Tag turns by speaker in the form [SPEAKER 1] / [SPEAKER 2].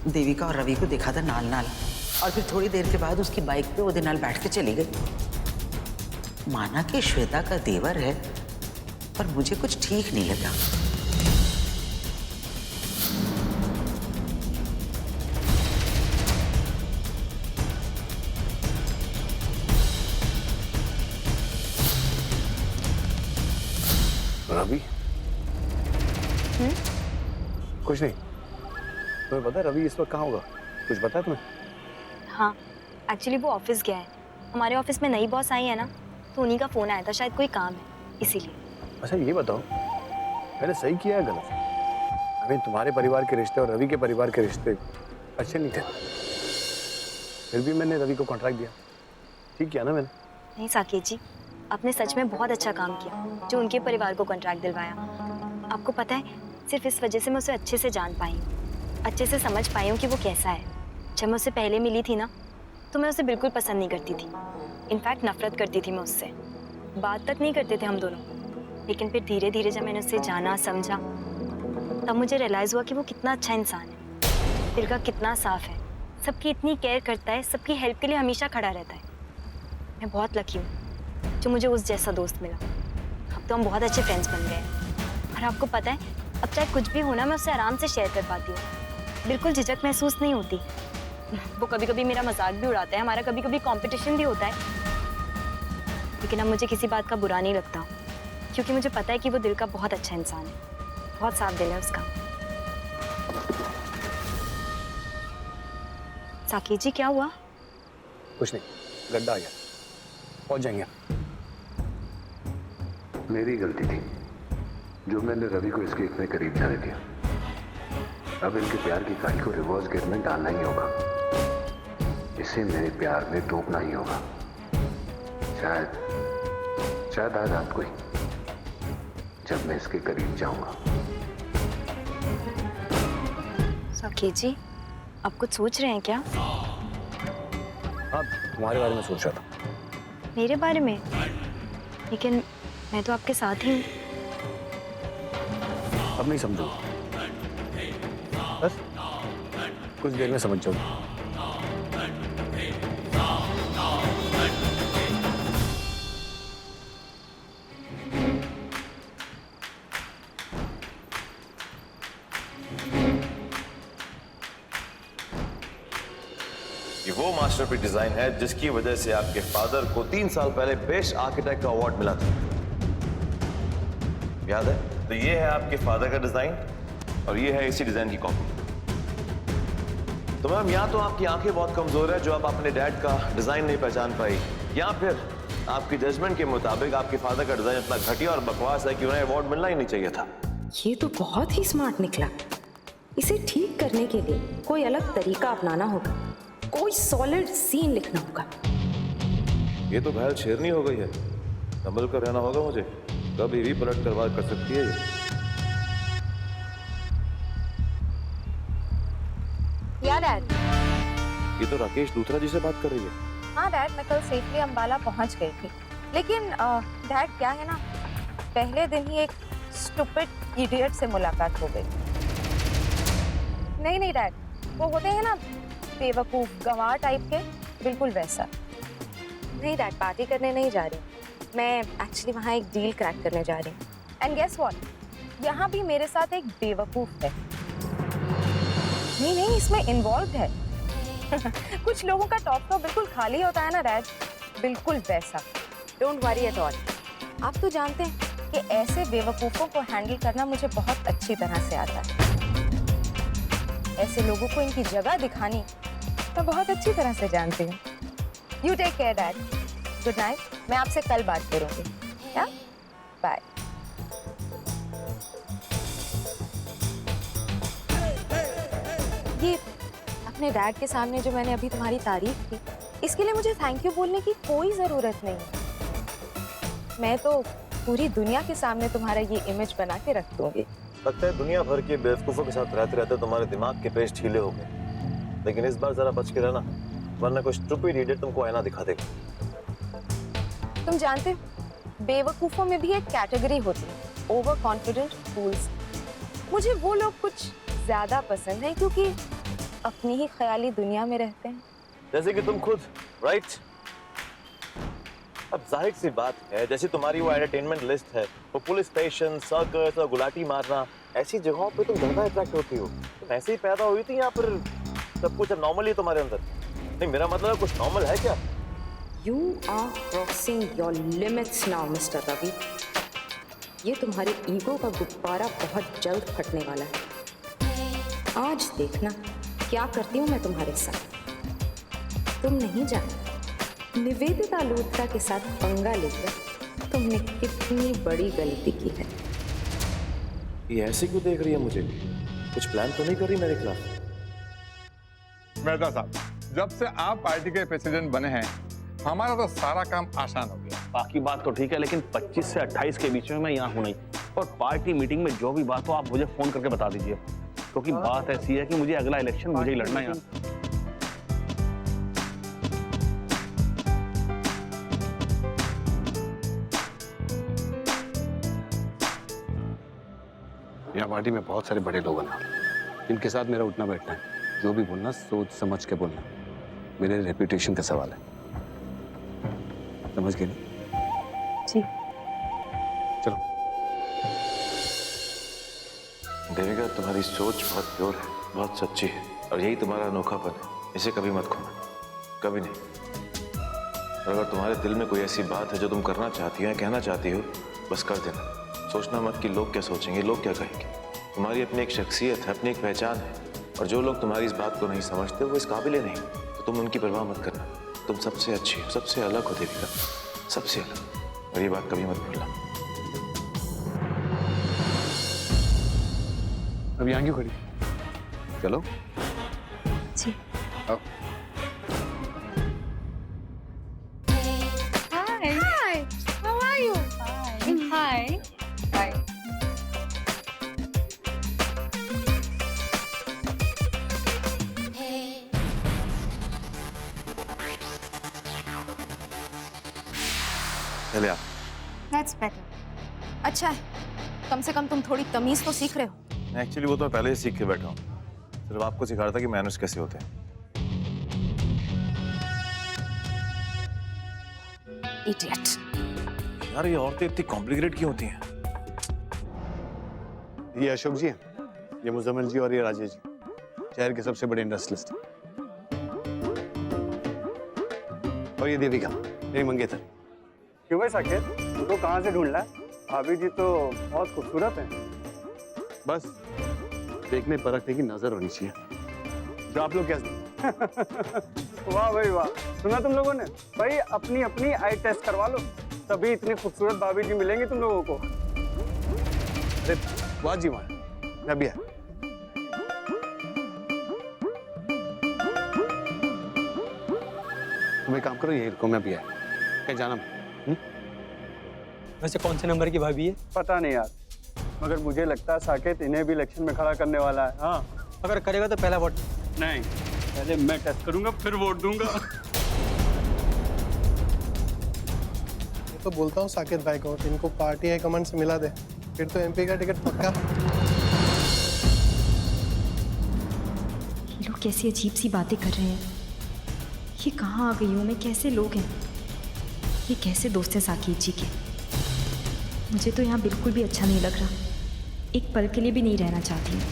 [SPEAKER 1] देविका और रवि को देखा था नाल नाल, और फिर थोड़ी देर के बाद उसकी बाइक पे ओदे नाल बैठ के चली गई। माना कि श्वेता का देवर है, पर मुझे कुछ ठीक नहीं लगा।
[SPEAKER 2] रवि? कुछ नहीं। तुम्हें पता है रवि इस वक्त कहाँ होगा? कुछ पता है तुम्हें?
[SPEAKER 3] हाँ, एक्चुअली वो ऑफिस गया है। हमारे ऑफिस में नई बॉस आई है ना, तो उन्हीं का फोन आया था, शायद कोई काम है इसीलिए।
[SPEAKER 2] अच्छा ये बताओ, मैंने सही किया है गलत? तुम्हारे परिवार के रिश्ते और रवि के परिवार के रिश्ते अच्छे नहीं थे, फिर भी मैंने रवि को कॉन्ट्रैक्ट दिया। ठीक किया ना मैंने?
[SPEAKER 3] नहीं साकेत जी, आपने सच में बहुत अच्छा काम किया जो उनके परिवार को कॉन्ट्रैक्ट दिलवाया। आपको पता है, सिर्फ इस वजह से मैं उसे अच्छे से जान पाई हूँ, अच्छे से समझ पाई हूँ कि वो कैसा है। जब मैं उससे पहले मिली थी ना, तो मैं उसे बिल्कुल पसंद नहीं करती थी। इनफैक्ट नफरत करती थी मैं उससे। बात तक नहीं करते थे हम दोनों। लेकिन फिर धीरे धीरे जब मैंने उससे जाना समझा, तब मुझे रियलाइज़ हुआ कि वो कितना अच्छा इंसान है, दिल का कितना साफ है, सबकी इतनी केयर करता है, सबकी हेल्प के लिए हमेशा खड़ा रहता है। मैं बहुत लकी हूँ जो मुझे उस जैसा दोस्त मिला। अब तो हम बहुत अच्छे फ्रेंड्स बन गए हैं। और आपको पता है, अब चाहे कुछ भी होना, मैं उससे आराम से शेयर कर पाती हूँ। बिल्कुल झिझक महसूस नहीं होती। वो कभी कभी मेरा मजाक भी उड़ाता है, हमारा कभी कभी कंपटीशन भी होता है, लेकिन अब मुझे किसी बात का बुरा नहीं लगता, क्योंकि मुझे पता है कि वो दिल का बहुत अच्छा इंसान है, बहुत साफ दिल है उसका। साकेत जी क्या हुआ?
[SPEAKER 2] कुछ नहीं, गड्ढा आ गया, पहुंच जाएंगे।
[SPEAKER 4] मेरी गलती थी जो मैंने रवि को इसके इतने करीब जाने दिया। अब इनके प्यार की खाई को रिवर्स गियर में डालना ही होगा, इसे मेरे प्यार में डूबना ही होगा। शायद आज रात को ही, जब मैं इसके करीब जाऊंगा।
[SPEAKER 3] साकेत जी, आप कुछ सोच रहे हैं क्या?
[SPEAKER 2] हाँ, तुम्हारे बारे में सोच रहा था।
[SPEAKER 3] मेरे बारे में? लेकिन मैं तो आपके साथ ही हूँ।
[SPEAKER 2] अब नहीं समझो, बस कुछ देर में समझ जाओगे।
[SPEAKER 5] ये वो मास्टरपीस डिजाइन है जिसकी वजह से आपके फादर को 3 साल पहले बेस्ट आर्किटेक्ट का अवार्ड मिला था, याद है? तो ये है आपके फादर का डिजाइन और ये है इसी डिजाइन की कॉपी। तो मैम, या तो आपकी आंखें बहुत कमजोर है जो आप अपने डैड का डिजाइन नहीं पहचान पाई, या फिर आपकी जजमेंट के मुताबिक आपके फादर का डिजाइन इतना घटिया और बकवास है कि उन्हें अवार्ड मिलना ही नहीं चाहिए था।
[SPEAKER 6] ये तो बहुत ही स्मार्ट निकला। इसे ठीक करने के लिए कोई अलग तरीका अपनाना होगा, कोई सॉलिड सीन लिखना होगा।
[SPEAKER 5] ये तो घायल शेरनी हो गई है, संभल कर रहना होगा मुझे, कभी भी पलट कर वार कर सकती है ये।
[SPEAKER 7] या डैड?
[SPEAKER 5] ये तो राकेश दूसरा जी से बात कर रही है।
[SPEAKER 7] हाँ डैड, मैं कल सेफली अंबाला पहुंच गई थी, लेकिन डैड क्या है ना, पहले दिन ही एक स्टूपिड इडियट से मुलाकात हो गई। नहीं डैड, वो होते हैं ना बेवकूफ गंवार टाइप के, बिल्कुल वैसा। नहीं डैड, पार्टी करने नहीं जा रही मैं, एक्चुअली वहाँ एक डील क्रैक करने जा रही हूँ। एंड गेस व्हाट, यहाँ भी मेरे साथ एक बेवकूफ है। नहीं, इसमें इन्वॉल्व है। कुछ लोगों का टॉप तो बिल्कुल खाली होता है ना डैड, बिल्कुल वैसा। Don't worry at all. आप तो जानते हैं कि ऐसे बेवकूफ़ों को हैंडल करना मुझे बहुत अच्छी तरह से आता है। ऐसे लोगों को इनकी जगह दिखानी मैं बहुत अच्छी तरह से जानती हूँ। You take care dad, good night. मैं आपसे कल बात करूँगी, क्या? बाय। ये अपने डैड के सामने जो मैंने अभी तुम्हारी तारीफ की, इसके लिए मुझे थैंक यू बोलने की कोई ज़रूरत नहीं है। मैं तो पूरी दुनिया के सामने तुम्हारा ये इमेज बना के रख दूंगी।
[SPEAKER 5] लगता है दुनिया भर के बेवकूफों के साथ रहते रहते तुम्हारे दिमाग के पेच ढीले हो गए, लेकिन इस बार जरा बच के रहना, वरना कोई स्टूपिड इडियट तुमको आईना दिखा देगा।
[SPEAKER 7] तुम जानते हो, बेवकूफों में भी एक कैटेगरी होती है, ओवर कॉन्फिडेंट फूल्स। मुझे वो लोग कुछ ज्यादा पसंद है, क्योंकि अपनी ही ख्याली दुनिया में रहते हैं।
[SPEAKER 5] जैसे कि तुम खुद, राइट? अब जाहिर सी बात है, जैसे तुम्हारी वो एंटरटेनमेंट लिस्ट है, वो पुलिस स्टेशन, सर्कस और गुलाटी मारना, ऐसी जगहों पे तुम ज्यादा अट्रैक्ट होती हो। तुम ऐसे ही पैदा हुई थी या फिर सब कुछ अब नॉर्मल ही तुम्हारे अंदर? नहीं, मेरा मतलब है कुछ नॉर्मल है क्या?
[SPEAKER 6] You are crossing your limits now, Mr. Ravi. ये तुम्हारे ईगो का गुब्बारा बहुत जल्द फटने वाला है। आज देखना क्या करती हूँ मैं तुम्हारे साथ। तुम नहीं जानते निवेदिता लूथरा के साथ पंगा लेकर तुमने कितनी बड़ी गलती की है।
[SPEAKER 5] ये ऐसे क्यों देख रही है मुझे? कुछ प्लान तो नहीं कर रही मेरे खिलाफ?
[SPEAKER 8] मेहता साहब, जब से आप पार्टी के प्रेसिडेंट बने हैं, हमारा तो सारा काम आसान हो गया।
[SPEAKER 9] बाकी बात तो ठीक है, लेकिन 25 से 28 के बीच में मैं यहाँ हूँ नहीं, और पार्टी मीटिंग में जो भी बात हो आप मुझे फोन करके बता दीजिए, क्योंकि बात ऐसी है कि मुझे अगला इलेक्शन मुझे ही लड़ना है यहाँ।
[SPEAKER 2] यहाँ पार्टी में बहुत सारे बड़े लोग हैं जिनके साथ मेरा उठना बैठना है। जो भी बोलना सोच समझ के बोलना, मेरे रेपुटेशन का सवाल है। समझ गए ना?
[SPEAKER 7] जी।
[SPEAKER 2] चलो।
[SPEAKER 5] देविका, तुम्हारी सोच बहुत प्योर है, बहुत सच्ची है, और यही तुम्हारा अनोखापन है। इसे कभी मत खोना, कभी नहीं। और अगर तुम्हारे दिल में कोई ऐसी बात है जो तुम करना चाहती हो या कहना चाहती हो, बस कर देना। सोचना मत कि लोग क्या सोचेंगे, लोग क्या कहेंगे। तुम्हारी अपनी एक शख्सियत है, अपनी एक पहचान है, और जो लोग तुम्हारी इस बात को नहीं समझते वो इस काबिल नहीं, तो तुम उनकी परवाह मत करना। तुम सबसे अच्छी हो, सबसे अलग हो देविका, सबसे अलग, और ये बात कभी मत भूलना।
[SPEAKER 2] अब यहाँ क्यों खड़ी? चलो।
[SPEAKER 7] जी।
[SPEAKER 2] आओ।
[SPEAKER 7] Hi. How are you? Hi. Hi.
[SPEAKER 5] चले आप।
[SPEAKER 7] That's better. अच्छा है, कम से कम तुम थोड़ी तमीज तो सीख रहे हो।
[SPEAKER 5] एक्चुअली वो तो मैं पहले ही सीख के बैठा हूँ, सिर्फ आपको सिखा रहा था कि मैनर्स कैसे होते हैं।
[SPEAKER 7] Idiot.
[SPEAKER 5] यार, ये औरतें इतनी कॉम्प्लिकेटेड क्यों होती हैं?
[SPEAKER 2] ये अशोक जी हैं, ये मुजम्मिल जी और ये राजेश जी, शहर के सबसे बड़े इंडस्ट्रियलिस्ट। और ये देविका, मेरी मंगेतर।
[SPEAKER 10] क्यों भाई साकेत, तुमको कहाँ से ढूंढ रहा है? भाभी जी तो बहुत खूबसूरत हैं।
[SPEAKER 2] बस देखने परखने की नजर होनी चाहिए। जो आप लोग क्या
[SPEAKER 10] वाह भाई वाह, सुना तुम लोगों ने? भाई अपनी अपनी आई टेस्ट करवा लो, तभी इतनी खूबसूरत भाभी जी मिलेंगी तुम लोगों को।
[SPEAKER 2] अरे वाह जी वाह, मैं भी है। तुम एक काम करो, यही रुको, मैं भी है। कहीं जाना?
[SPEAKER 10] वैसे कौन से नंबर की भाभी है? पता नहीं यार, मगर मुझे लगता है साकेत इन्हें भी इलेक्शन में खड़ा करने वाला है। हाँ, अगर करेगा तो पहला वोट नहीं, पहले मैं टेस्ट करूंगा फिर वोट दूंगा।
[SPEAKER 11] मैं तो बोलता हूँ साकेत भाई को, इनको पार्टी हाईकमांड से मिला दे, फिर तो एमपी का टिकट पक्का।
[SPEAKER 3] ये लोग कैसी अजीब सी बातें कर रहे हैं। ये कहाँ आ गई हूँ मैं? कैसे लोग हैं ये? कैसे दोस्त हैं साकेत जी के? मुझे तो यहाँ बिल्कुल भी अच्छा नहीं लग रहा। एक पल के लिए भी नहीं रहना चाहती हूँ।